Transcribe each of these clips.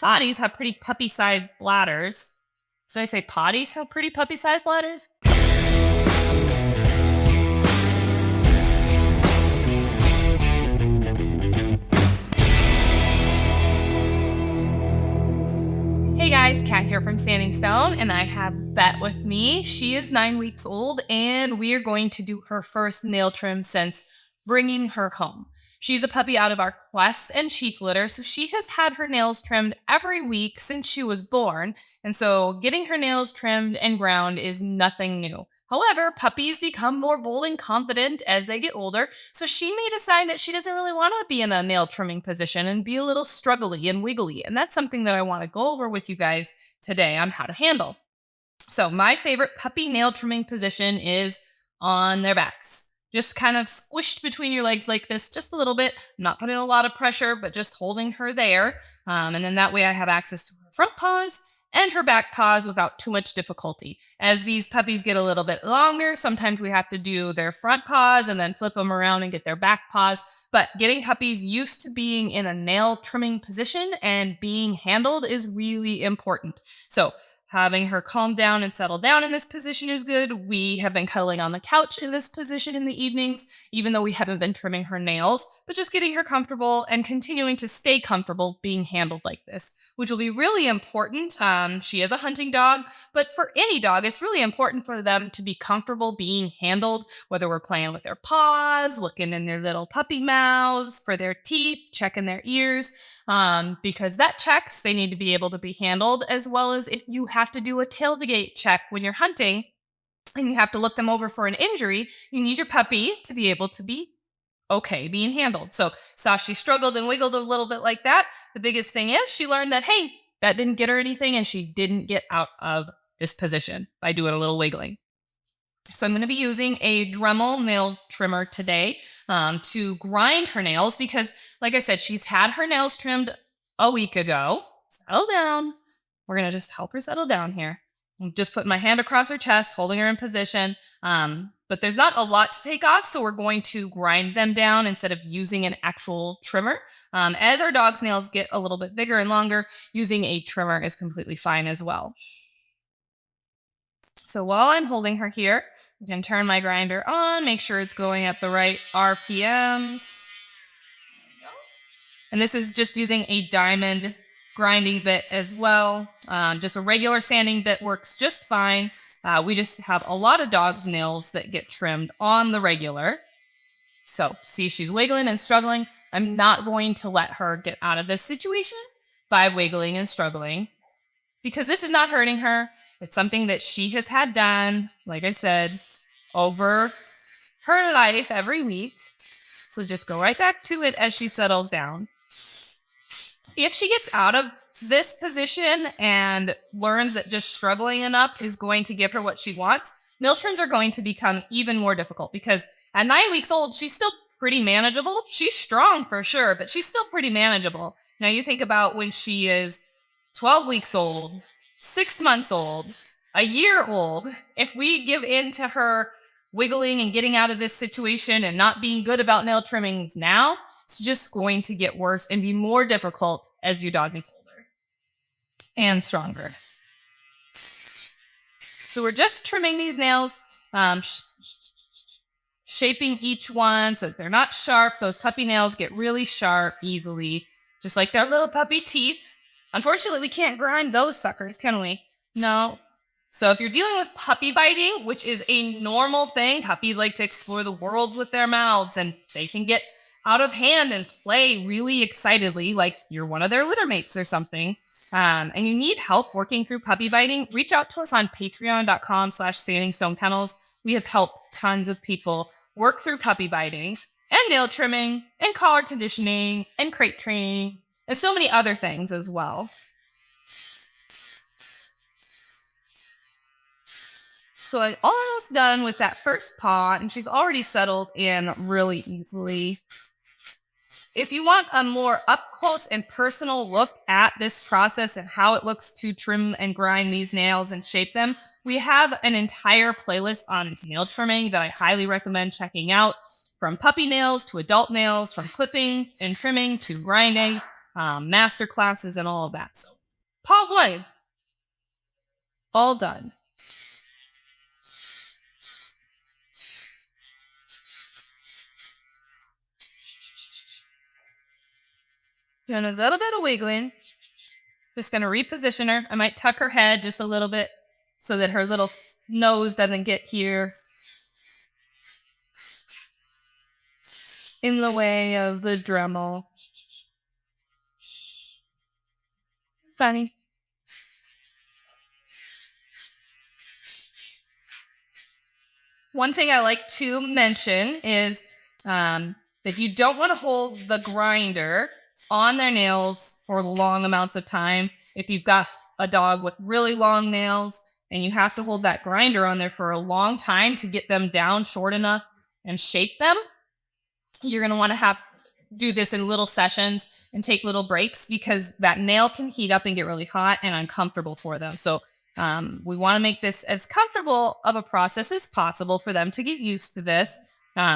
potties have pretty puppy-sized bladders. Did I say potties have pretty puppy-sized bladders? Hey guys, Kat here from Standing Stone, and I have Bet with me. She is 9 weeks old, and we are going to do her first nail trim since bringing her home. She's a puppy out of our Quest and Chief litter, so she has had her nails trimmed every week since she was born, and so getting her nails trimmed and ground is nothing new. However, puppies become more bold and confident as they get older, so she may decide that she doesn't really want to be in a nail trimming position and be a little struggly and wiggly, and that's something that I want to go over with you guys today on how to handle. So my favorite puppy nail trimming position is on their backs. Just kind of squished between your legs like this, just a little bit. I'm not putting a lot of pressure, but just holding her there. And then that way I have access to her front paws and her back paws without too much difficulty. As these puppies get a little bit longer, sometimes we have to do their front paws and then flip them around and get their back paws. But getting puppies used to being in a nail trimming position and being handled is really important. So having her calm down and settle down in this position is good. We have been cuddling on the couch in this position in the evenings, even though we haven't been trimming her nails, but just getting her comfortable and continuing to stay comfortable being handled like this, which will be really important. She is a hunting dog, but for any dog, it's really important for them to be comfortable being handled, whether we're playing with their paws, looking in their little puppy mouths for their teeth, checking their ears. Because that checks, they need to be able to be handled, as well as if you have to do a tailgate check when you're hunting and you have to look them over for an injury, you need your puppy to be able to be okay being handled. So she struggled and wiggled a little bit like that. The biggest thing is she learned that, hey, that didn't get her anything and she didn't get out of this position by doing a little wiggling. So I'm going to be using a Dremel nail trimmer today to grind her nails because, like I said, she's had her nails trimmed a week ago. Settle down. We're going to just help her settle down here. I'm just putting my hand across her chest, holding her in position. But there's not a lot to take off, so we're going to grind them down instead of using an actual trimmer. As our dog's nails get a little bit bigger and longer, using a trimmer is completely fine as well. So while I'm holding her here, I can turn my grinder on, make sure it's going at the right RPMs. And this is just using a diamond grinding bit as well. Just a regular sanding bit works just fine. We just have a lot of dogs' nails that get trimmed on the regular. So see, she's wiggling and struggling. I'm not going to let her get out of this situation by wiggling and struggling because this is not hurting her. It's something that she has had done, like I said, over her life every week. So just go right back to it as she settles down. If she gets out of this position and learns that just struggling enough is going to give her what she wants, nail trims are going to become even more difficult because at 9 weeks old, she's still pretty manageable. She's strong for sure, but she's still pretty manageable. Now you think about when she is 12 weeks old, 6 months old, a year old, if we give in to her wiggling and getting out of this situation and not being good about nail trimmings now, it's just going to get worse and be more difficult as your dog gets older and stronger. So we're just trimming these nails, shaping each one so that they're not sharp. Those puppy nails get really sharp easily, just like their little puppy teeth. Unfortunately, we can't grind those suckers, can we? No. So if you're dealing with puppy biting, which is a normal thing, puppies like to explore the world with their mouths, and they can get out of hand and play really excitedly, like you're one of their litter mates or something, and you need help working through puppy biting, reach out to us on patreon.com/Standing Stone Kennels. We have helped tons of people work through puppy biting and nail trimming and collar conditioning and crate training and so many other things as well. So I'm almost done with that first paw, and she's already settled in really easily. If you want a more up-close and personal look at this process and how it looks to trim and grind these nails and shape them, we have an entire playlist on nail trimming that I highly recommend checking out. From puppy nails to adult nails, from clipping and trimming to grinding. master classes and all of that. So paw 1, all done. Doing a little bit of wiggling. Just going to reposition her. I might tuck her head just a little bit so that her little nose doesn't get here in the way of the Dremel. Funny. One thing I like to mention is that you don't want to hold the grinder on their nails for long amounts of time. If you've got a dog with really long nails and you have to hold that grinder on there for a long time to get them down short enough and shape them, you're going to want to do this in little sessions and take little breaks, because that nail can heat up and get really hot and uncomfortable for them. So we want to make this as comfortable of a process as possible for them to get used to this.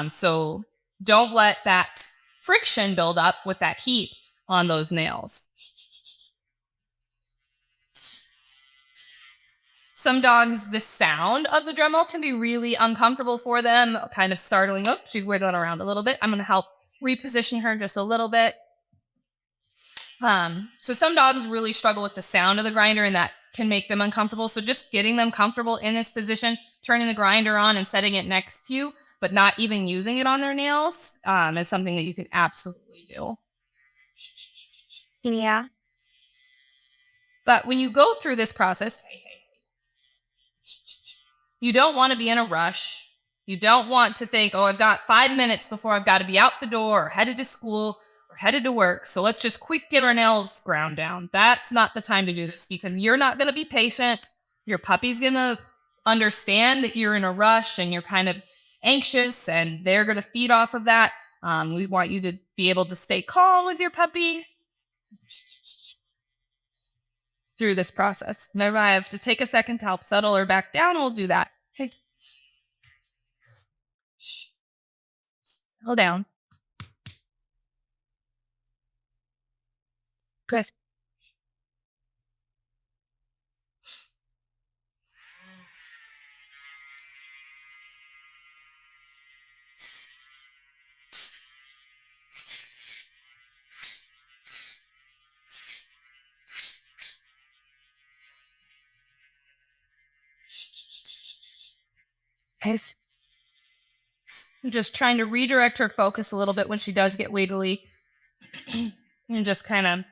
So don't let that friction build up with that heat on those nails. Some dogs, the sound of the Dremel can be really uncomfortable for them, kind of startling. Oh, she's wiggling around a little bit. I'm going to help reposition her just a little bit. So some dogs really struggle with the sound of the grinder, and that can make them uncomfortable. So just getting them comfortable in this position, turning the grinder on and setting it next to you, but not even using it on their nails, is something that you could absolutely do. Yeah. But when you go through this process, you don't want to be in a rush. You don't want to think, oh, I've got 5 minutes before I've got to be out the door or headed to school or headed to work, so let's just quick get our nails ground down. That's not the time to do this, because you're not going to be patient. Your puppy's going to understand that you're in a rush and you're kind of anxious, and they're going to feed off of that. We want you to be able to stay calm with your puppy through this process. And if I have to take a second to help settle her back down, we'll do that. Okay. Settle down. Good. I'm just trying to redirect her focus a little bit when she does get wiggly. And just kind of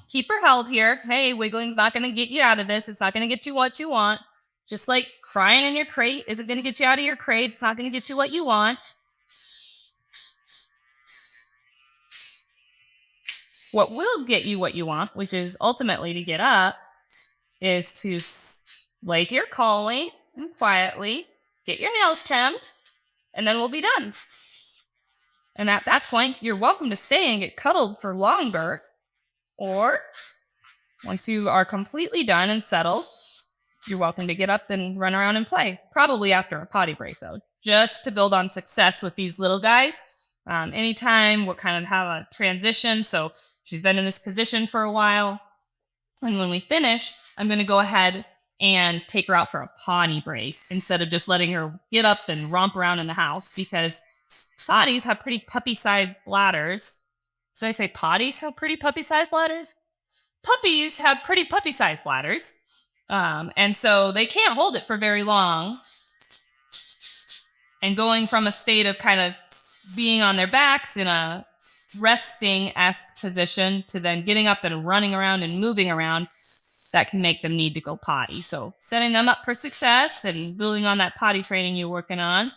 keep her held here. Hey, wiggling's not going to get you out of this. It's not going to get you what you want. Just like crying in your crate isn't going to get you out of your crate. It's not going to get you what you want. What will get you what you want, which is ultimately to get up, is to lay here calmly and quietly, get your nails trimmed, and then we'll be done. And at that point, you're welcome to stay and get cuddled for longer. Or, once you are completely done and settled, you're welcome to get up and run around and play. Probably after a potty break, though, just to build on success with these little guys. Anytime we'll kind of have a transition. So she's been in this position for a while. And when we finish, I'm going to go ahead and take her out for a potty break instead of just letting her get up and romp around in the house, because potties have pretty puppy-sized bladders. Did I say potties have pretty puppy-sized bladders? Puppies have pretty puppy-sized bladders. And so they can't hold it for very long. And going from a state of kind of being on their backs in a resting-esque position to then getting up and running around and moving around, that can make them need to go potty. So setting them up for success and building on that potty training you're working on,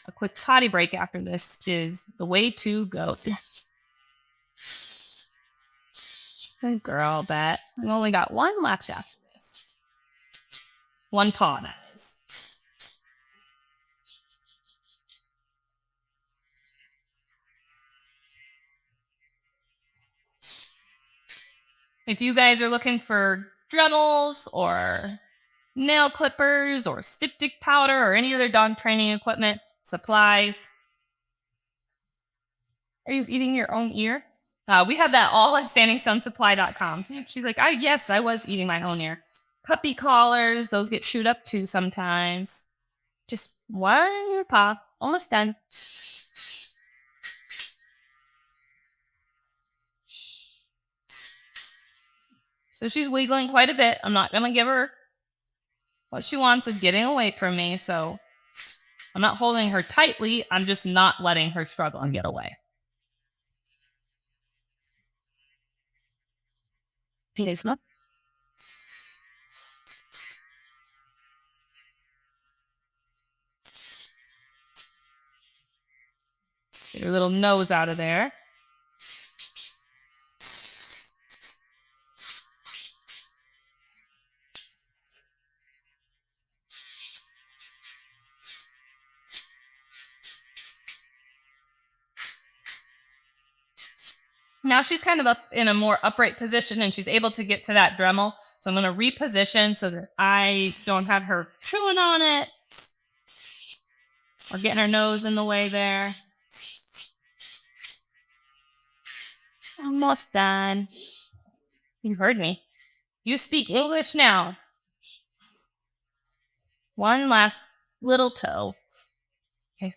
a quick potty break after this is the way to go. Good girl, Bet. I've only got one left after this. One paw, that is. If you guys are looking for Dremels or nail clippers or styptic powder or any other dog training equipment, supplies. Are you eating your own ear? We have that all at standingstonesupply.com. She's like, yes, I was eating my own ear. Puppy collars, those get chewed up too sometimes. Just one paw, almost done. So she's wiggling quite a bit. I'm not going to give her what she wants is getting away from me. So I'm not holding her tightly. I'm just not letting her struggle and get away. Please, no. Get her little nose out of there. Now she's kind of up in a more upright position and she's able to get to that Dremel. So I'm going to reposition so that I don't have her chewing on it or getting her nose in the way there. Almost done. You heard me. You speak English now. One last little toe. Okay.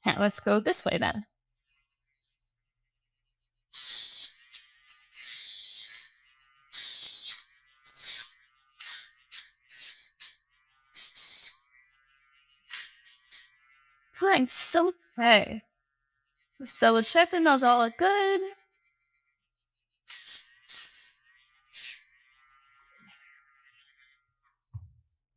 Now let's go this way then. Fine, so okay. So we're checking those all are good.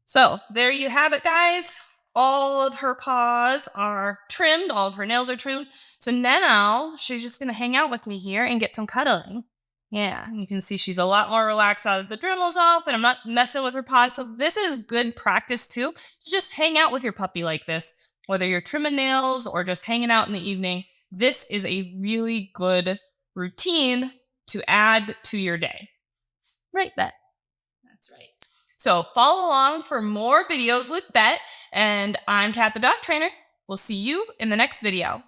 So there you have it, guys. All of her paws are trimmed. All of her nails are trimmed. So now she's just going to hang out with me here and get some cuddling. Yeah, you can see she's a lot more relaxed out of the Dremel's off, and I'm not messing with her paws. So this is good practice too, to just hang out with your puppy like this. Whether you're trimming nails or just hanging out in the evening, this is a really good routine to add to your day. Right, Bet? That's right. So follow along for more videos with Bet, and I'm Kat the dog trainer. We'll see you in the next video.